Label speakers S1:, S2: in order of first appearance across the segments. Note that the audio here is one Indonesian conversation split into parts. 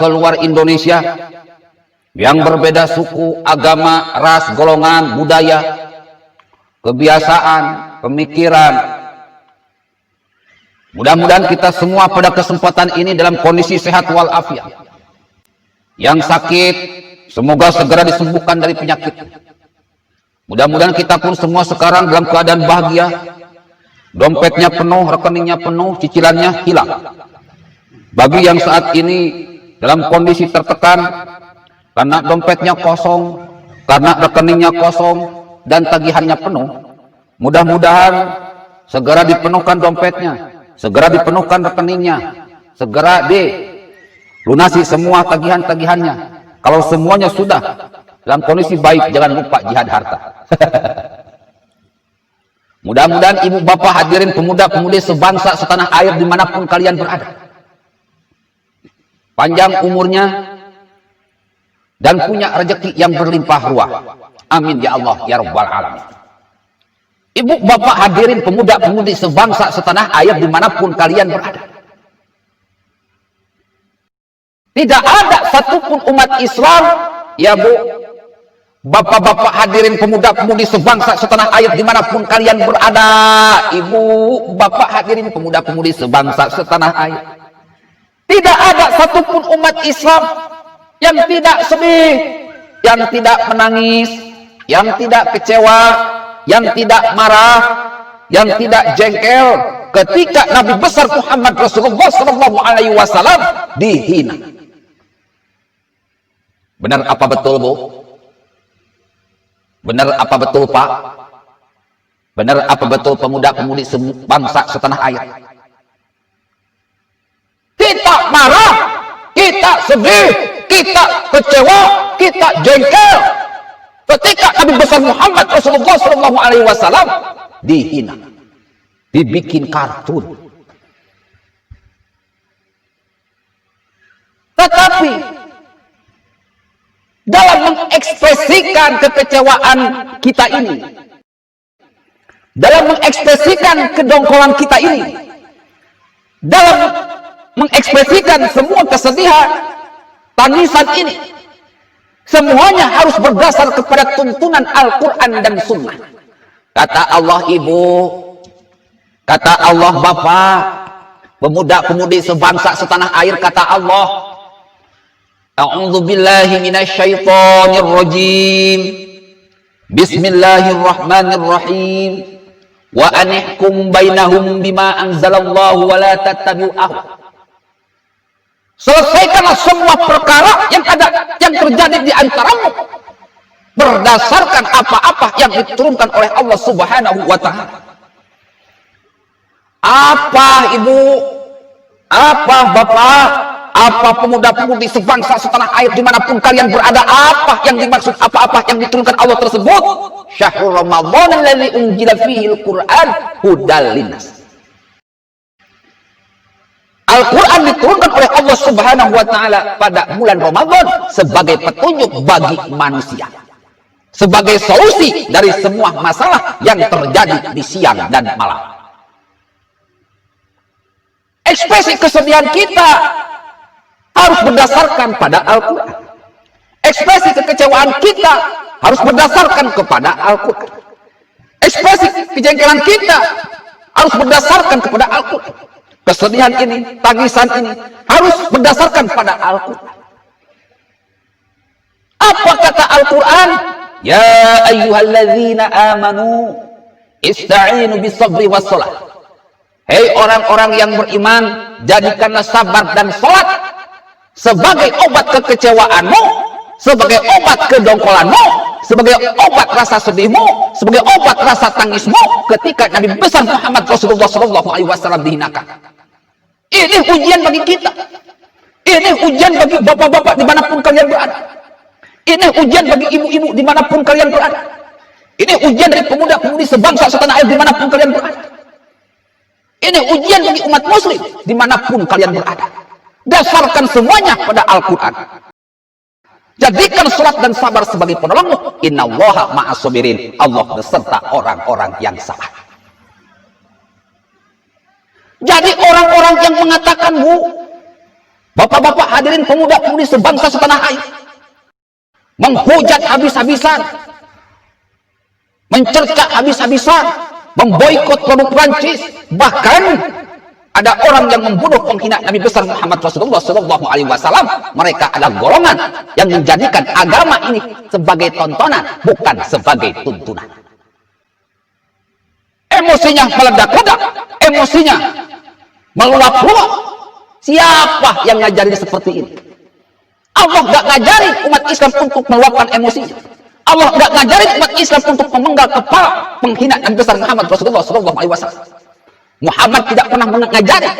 S1: keluar Indonesia, yang berbeda suku, agama, ras, golongan, budaya, kebiasaan, pemikiran. Mudah-mudahan kita semua pada kesempatan ini dalam kondisi sehat walafiat. Yang sakit semoga segera disembuhkan dari penyakit. Mudah-mudahan kita pun semua sekarang dalam keadaan bahagia, dompetnya penuh, rekeningnya penuh, cicilannya hilang. Bagi yang saat ini dalam kondisi tertekan karena dompetnya kosong, karena rekeningnya kosong dan tagihannya penuh, mudah-mudahan segera dipenuhkan dompetnya, segera dipenuhkan rekeningnya, segera dilunasi semua tagihan-tagihannya. Kalau semuanya sudah dalam kondisi baik, jangan lupa jihad harta. Mudah-mudahan ibu bapak hadirin pemuda-pemudi sebangsa setanah air dimanapun kalian berada, panjang umurnya dan punya rezeki yang berlimpah ruah. Amin ya Allah ya Rabbal Alamin. Ibu bapak hadirin pemuda-pemudi sebangsa setanah air dimanapun kalian berada, tidak ada satupun umat Islam, ya bu, bapak-bapak hadirin pemuda-pemudi sebangsa setanah air dimanapun kalian berada, ibu bapak hadirin pemuda-pemudi sebangsa setanah air, tidak ada satupun umat Islam yang tidak sedih, yang tidak menangis, yang tidak kecewa, yang tidak marah, yang tidak jengkel ketika Nabi besar Muhammad Rasulullah SAW dihina. Benar apa betul bu? Benar apa betul pak? Benar apa betul pemuda-pemudi bangsa setanah air? Kita marah, kita sedih, kita kecewa, kita jengkel ketika Nabi besar Muhammad Rasulullah SAW dihina, dibikin kartun. Tetapi dalam mengekspresikan kekecewaan kita ini, dalam mengekspresikan kedongkolan kita ini, dalam mengekspresikan semua kesedihan, tangisan ini, semuanya harus berdasar kepada tuntunan Al-Quran dan Sunnah. Kata Allah ibu, kata Allah bapak, pemuda-pemudi sebangsa setanah air, kata Allah, A'udzu billahi minasyaitonir rajim. Bismillahirrahmanirrahim. Wa anihkum bainahum bima anzalallahu wa la tattabi'u ahwa. Selesaikanlah semua perkara yang ada, yang terjadi di antaramu berdasarkan apa-apa yang diturunkan oleh Allah Subhanahu wa ta'ala. Apa ibu, apa bapak, apa pemuda-pemudi sebangsa setanah air dimanapun kalian berada, apa yang dimaksud apa-apa yang diturunkan Allah tersebut? Syahrul Ramadan alladzi unzila fihi al-Qur'an hudal linnas. Al-Quran diturunkan oleh Allah Subhanahu wa ta'ala pada bulan Ramadan sebagai petunjuk bagi manusia, sebagai solusi dari semua masalah yang terjadi di siang dan malam. Ekspresi kesedihan kita harus berdasarkan pada Al-Quran. Ekspresi kekecewaan kita harus berdasarkan kepada Al-Quran. Ekspresi kejengkelan kita harus berdasarkan kepada Al-Quran. Kesedihan ini, tangisan ini harus berdasarkan pada Al-Quran. Apa kata Al-Quran? Ya ayyuhalladzina amanu ista'inu bisabri wassalah. Hei orang-orang yang beriman, jadikanlah sabar dan salat sebagai obat kekecewaanmu, sebagai obat kedongkolanmu, sebagai obat rasa sedihmu, sebagai obat rasa tangismu ketika Nabi besar Muhammad Rasulullah SAW dihinakan. Ini ujian bagi kita. Ini ujian bagi bapak-bapak dimanapun kalian berada. Ini ujian bagi ibu-ibu dimanapun kalian berada. Ini ujian dari pemuda-pemudi sebangsa setanah air dimanapun kalian berada. Ini ujian bagi umat muslim dimanapun kalian berada. Dasarkan semuanya pada Al-Quran. Jadikan salat dan sabar sebagai penolongmu. Innallaha ma'as sabirin. Allah beserta orang-orang yang sabar. Jadi orang-orang yang mengatakan bu, Bapak-bapak hadirin pemuda-pemudi sebangsa setanah air, menghujat habis-habisan, mencerca habis-habisan, memboikot produk Prancis, bahkan ada orang yang membunuh penghina Nabi besar Muhammad Rasulullah Shallallahu Alaihi Wasallam. Mereka adalah golongan yang menjadikan agama ini sebagai tontonan, bukan sebagai tuntunan. Emosinya meledak-ledak, emosinya meluap-luap. Siapa yang ngajarin seperti ini? Allah gak ngajarin umat Islam untuk meluapkan emosinya. Allah gak ngajarin umat Islam untuk memenggal kepala penghina Nabi besar Muhammad Rasulullah Shallallahu Alaihi Wasallam. Muhammad tidak pernah mengajari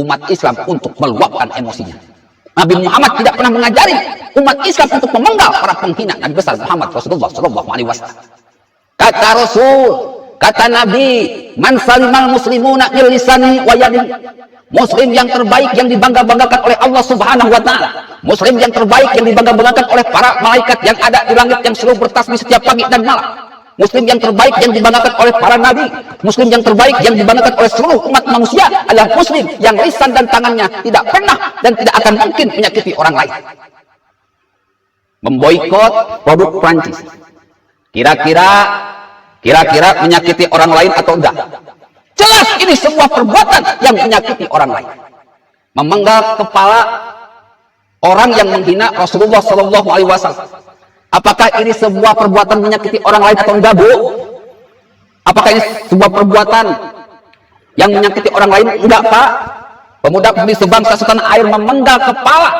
S1: umat Islam untuk meluapkan emosinya. Nabi Muhammad tidak pernah mengajari umat Islam untuk memenggal para penghina Nabi besar Muhammad Rasulullah Shallallahu Alaihi Wasallam. Kata Rasul, kata Nabi, man salimal muslimuna min lisani wa yadihi. Muslim yang terbaik yang dibangga-banggakan oleh Allah Subhanahu wa taala. Muslim yang terbaik yang dibangga-banggakan oleh para malaikat yang ada di langit yang selalu bertasbih setiap pagi dan malam. Muslim yang terbaik yang dibanggakan oleh para nabi. Muslim yang terbaik yang dibanggakan oleh seluruh umat manusia adalah muslim yang lisan dan tangannya tidak pernah dan tidak akan mungkin menyakiti orang lain. Memboikot produk Prancis. Kira-kira menyakiti orang lain atau enggak? Jelas ini sebuah perbuatan yang menyakiti orang lain. Memenggal kepala orang yang menghina Rasulullah Shallallahu Alaihi Wasallam. Apakah ini sebuah perbuatan menyakiti orang lain atau enggak, Bu? Apakah ini sebuah perbuatan yang menyakiti orang lain? Enggak, Pak. Pemuda-pemudi sebangsa setanah air memenggal kepala,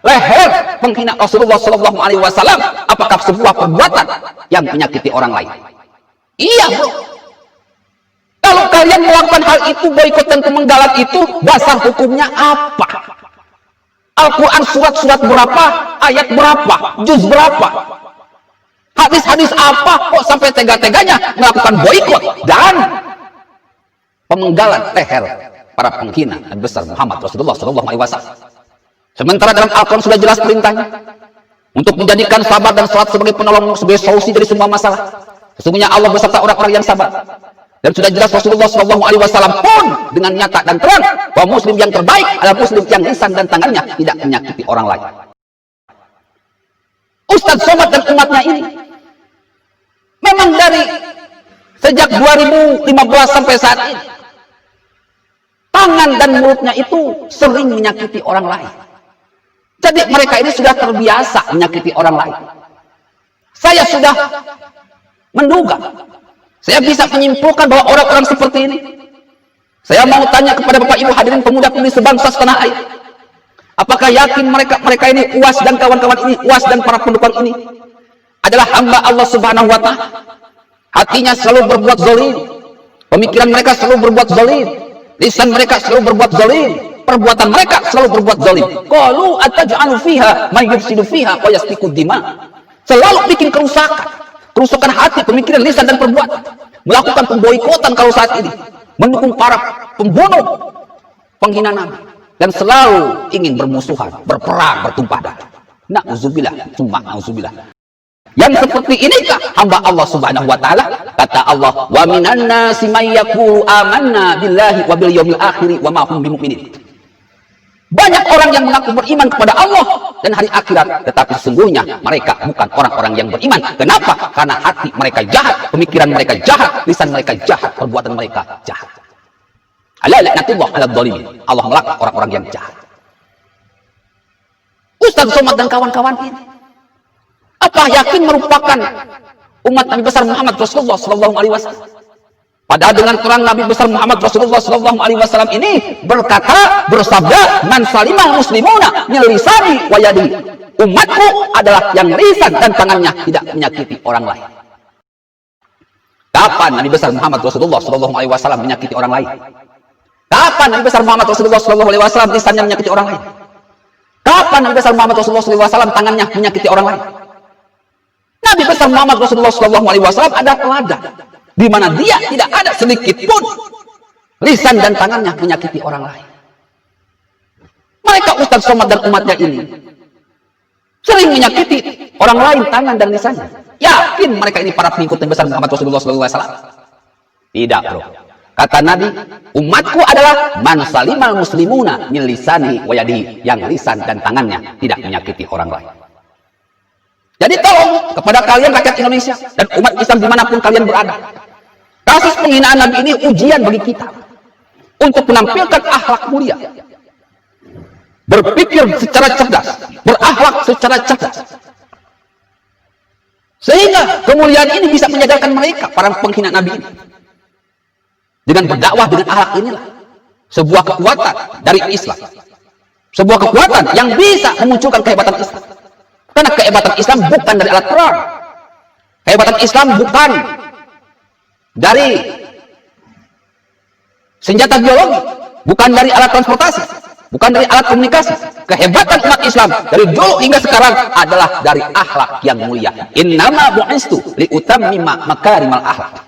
S1: leher penghina Rasulullah Shallallahu Alaihi Wasallam. Apakah sebuah perbuatan yang menyakiti orang lain? Iya, Bro. Kalau kalian melakukan hal itu, boikot dan pemenggalan itu, dasar hukumnya apa? Al-Quran surat-surat berapa? Ayat berapa? Juz berapa? Hadis-hadis apa? Kok sampai tega-teganya melakukan boikot dan pemenggalan leher para penghina Nabi besar Muhammad Rasulullah Shallallahu Alaihi Wasallam? Sementara dalam Al-Quran sudah jelas perintahnya untuk menjadikan sabar dan salat sebagai penolong, sebagai solusi dari semua masalah. Sesungguhnya Allah beserta orang-orang yang sabar. Dan sudah jelas Rasulullah Shallallahu Alaihi Wasallam pun dengan nyata dan terang bahwa Muslim yang terbaik adalah Muslim yang lisan dan tangannya tidak menyakiti orang lain. Ustadz Somad dan umatnya ini memang dari sejak 2015 sampai saat ini tangan dan mulutnya itu sering menyakiti orang lain. Jadi mereka ini sudah terbiasa menyakiti orang lain. Saya sudah menduga, saya bisa menyimpulkan bahwa orang-orang seperti ini. Saya mau tanya kepada Bapak Ibu hadirin pemuda-pemudi sebangsa setanah air. Apakah yakin mereka ini UAS dan kawan-kawan ini, UAS dan para pendukung ini adalah hamba Allah Subhanahu wa taala? Hatinya selalu berbuat zalim, pemikiran mereka selalu berbuat zalim, lisan mereka selalu berbuat zalim, perbuatan mereka selalu berbuat zalim. Qalu ataj'alu fiha may yufsidu fiha wa yasfiku dima. Selalu bikin kerusakan hati, pemikiran, lisan dan perbuatan, melakukan pemboikotan kalau saat ini, mendukung para pembunuh, penghina Nabi, dan selalu ingin bermusuhan, berperang, bertumpah darah. Na'udzubillah, summa na'udzubillah. Yang seperti inikah hamba Allah Subhanahu wa taala? Kata Allah, wa minan nasi may yaqulu amanna billahi wa bil yaumil akhir wa ma hum bimumin. Banyak orang yang mengaku beriman kepada Allah dan hari akhirat, tetapi sesungguhnya mereka bukan orang-orang yang beriman. Kenapa? Karena hati mereka jahat, pemikiran mereka jahat, lisan mereka jahat, perbuatan mereka jahat. Ala la'natullah 'alal dzalimin. Allah melaknat orang-orang yang jahat. Ustaz Somad dan kawan-kawan ini, apa yakin merupakan umat Nabi besar Muhammad Rasulullah Shallallahu Alaihi Wasallam? Padahal dengan terang Nabi besar Muhammad Rasulullah Shallallahu Alaihi Wasallam ini berkata, bersabda, man salimal muslimuna min lisani wa yadihi. Umatku adalah yang lisan dan tangannya tidak menyakiti orang lain. Kapan Nabi besar Muhammad Rasulullah Shallallahu Alaihi Wasallam menyakiti orang lain? Kapan Nabi besar Muhammad Rasulullah Shallallahu Alaihi Wasallam lisannya menyakiti orang lain? Kapan Nabi besar Muhammad Rasulullah Shallallahu Alaihi Wasallam tangannya menyakiti orang lain? Nabi besar Muhammad Rasulullah Shallallahu Alaihi Wasallam ada teladan di mana dia tidak ada sedikit pun lisan dan tangannya menyakiti orang lain. Mereka Ustaz Somad dan umatnya ini sering menyakiti orang lain tangan dan lisannya. Yakin mereka ini para pengikut Nabi besar Muhammad Rasulullah Shallallahu Alaihi Wasallam? Tidak, bro. Kata Nabi, umatku adalah man salimal muslimuna min lisanihi wa yadihi, yang lisan dan tangannya tidak menyakiti orang lain. Jadi tolong kepada kalian rakyat Indonesia dan umat Islam dimanapun kalian berada, kasus penghinaan Nabi ini ujian bagi kita untuk menampilkan akhlak mulia, berpikir secara cerdas, berakhlak secara cerdas, sehingga kemuliaan ini bisa menyadarkan mereka, para penghina Nabi ini. Dengan berdakwah dengan akhlak inilah sebuah kekuatan dari Islam, sebuah kekuatan yang bisa memunculkan kehebatan Islam. Karena kehebatan Islam bukan dari alat perang, kehebatan Islam bukan dari senjata biologi, bukan dari alat transportasi, bukan dari alat komunikasi. Kehebatan umat Islam dari dulu hingga sekarang adalah dari akhlak yang mulia. Innama bu'istu liutammima makarimal akhlak.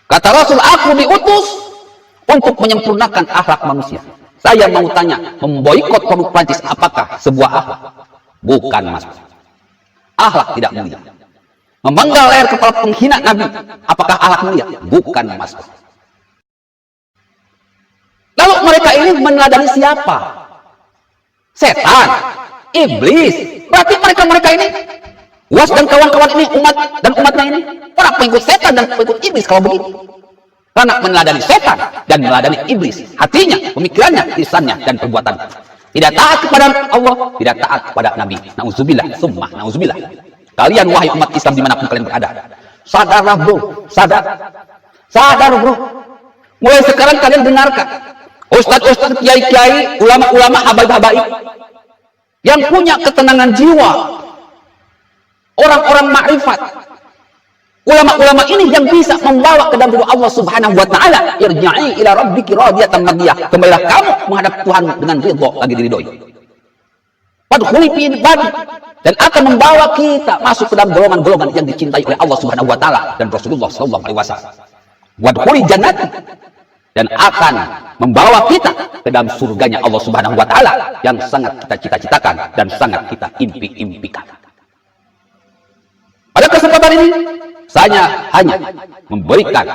S1: Kata Rasul, aku diutus untuk menyempurnakan akhlak manusia. Saya mau tanya, memboikot produk Prancis apakah sebuah akhlak? Bukan, Mas. Akhlak tidak mulia. Memenggal leher kepala penghina Nabi, apakah akhlak mulia? Bukan, Mas. Lalu mereka ini meneladani siapa? Setan, iblis. Berarti mereka ini, Was dan kawan-kawan ini, umat dan umatnya ini, orang pengikut setan dan pengikut iblis kalau begitu. Karena meneladani setan dan meneladani iblis, hatinya, pemikirannya, lisannya, dan perbuatan. Tidak taat kepada Allah, tidak taat kepada Nabi. Nauzubillah, summa nauzubillah. Kalian wahai umat Islam dimanapun kalian berada, sadarlah bro, sadar bro. Mulai sekarang kalian dengarkan ustadz-ustadz, kiai-kiai, ulama-ulama, habaib-habaib yang punya ketenangan jiwa, orang-orang makrifat, ulama-ulama ini yang bisa membawa ke dalam Allah Subhanahu wa taala, irji'i ila rabbiki radiyatan mardiyah, kembalilah kamu menghadap Tuhan dengan ridha, lagi diridhoi. Fadkhuli fi ibadi, dan akan membawa kita masuk ke dalam golongan-golongan yang dicintai oleh Allah Subhanahu wa taala dan Rasulullah sallallahu alaihi wasallam. Wadkhuli jannati, dan akan membawa kita ke dalam surganya Allah Subhanahu wa taala yang sangat kita cita-citakan dan sangat kita impi-impikan. Pada kesempatan ini saya hanya memberikan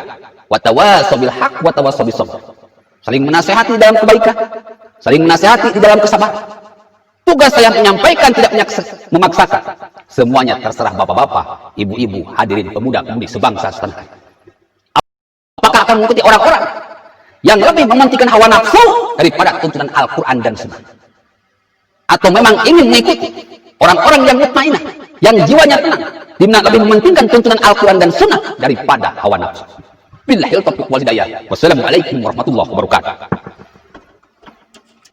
S1: watawasau bil haq watawasau bis sabr, saling menasihati dalam kebaikan, saling menasihati di dalam kesabaran. Tugas saya menyampaikan, tidak memaksakan. Semuanya terserah bapak-bapak, ibu-ibu, hadirin, pemuda-pemudi sebangsa setanah. Apakah akan mengikuti orang-orang yang lebih mementingkan hawa nafsu daripada tuntunan Al-Quran dan Sunnah? Atau memang ingin mengikuti orang-orang yang mutmainah, yang jiwanya tenang, dimana lebih mementingkan tuntunan Al-Quran dan Sunnah daripada hawa nafsu? Billahil taufiq wal hidayah. Wassalamualaikum warahmatullahi wabarakatuh.